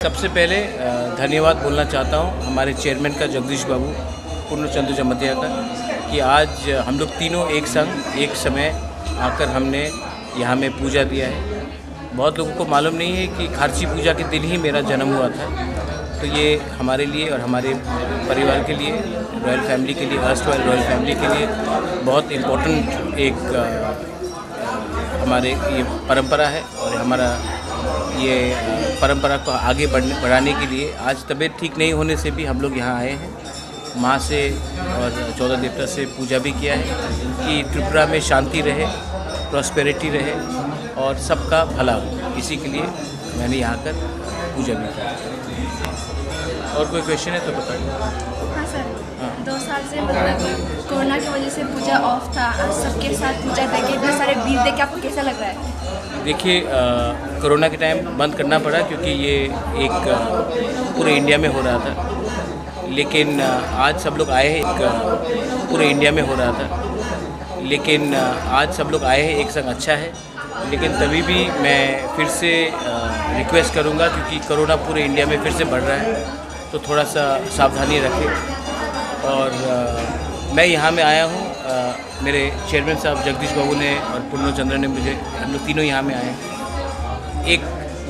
सबसे पहले धन्यवाद बोलना चाहता हूँ हमारे चेयरमैन का, जगदीश बाबू, पूर्णचंद्र जमतिया का, कि आज हम लोग तीनों एक संग एक समय आकर हमने यहाँ में पूजा दिया है। बहुत लोगों को मालूम नहीं है कि खारची पूजा के दिन ही मेरा जन्म हुआ था। तो ये हमारे लिए और हमारे परिवार के लिए, रॉयल फैमिली के लिए, अर्स्ट रॉयल फैमिली के लिए बहुत इम्पोर्टेंट एक हमारे ये परंपरा है। और हमारा ये परंपरा को आगे बढ़ाने के लिए आज तबीयत ठीक नहीं होने से भी हम लोग यहाँ आए हैं। माँ से और 14 देवता से पूजा भी किया है कि त्रिपुरा में शांति रहे, प्रॉस्पेरिटी रहे और सबका भला हो। इसी के लिए मैंने यहाँ कर पूजा भी की। और कोई क्वेश्चन है तो बताइए। हाँ सर, 2 साल से मतलब कोरोना की वजह से पूजा ऑफ था। आज सबके साथ पूजा करके इतने सारे भीड़ देख के आपको कैसा लग रहा है? देखिए, कोरोना के टाइम बंद करना पड़ा क्योंकि ये एक पूरे इंडिया में हो रहा था। लेकिन आज सब लोग आए हैं, एक पूरे इंडिया में हो रहा था। लेकिन आज सब लोग आए हैं, एक संग अच्छा है। लेकिन तभी भी मैं फिर से रिक्वेस्ट करूँगा, क्योंकि कोरोना पूरे इंडिया में फिर से बढ़ रहा है, तो थोड़ा सा सावधानी रखें। और मैं यहाँ में आया हूँ, मेरे चेयरमैन साहब जगदीश बाबू ने और पूर्णचंद्र ने मुझे, हम लोग तीनों यहाँ में आए हैं। एक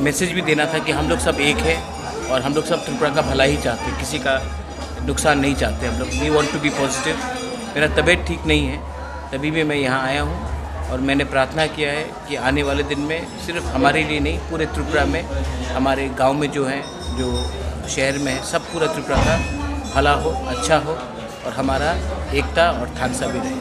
मैसेज भी देना था कि हम लोग सब एक हैं और हम लोग सब त्रिपुरा का भला ही चाहते हैं, किसी का नुकसान नहीं चाहते हम लोग। We want to be positive. मेरा तबीयत ठीक नहीं है, तभी भी मैं यहाँ आया हूँ और मैंने प्रार्थना किया है कि आने वाले दिन में सिर्फ हमारे लिए नहीं, पूरे त्रिपुरा में, हमारे गाँव में जो हैं, जो शहर में है, सब पूरा त्रिपुरा का भला हो, अच्छा हो और हमारा एकता और ठाकसा भी रहे।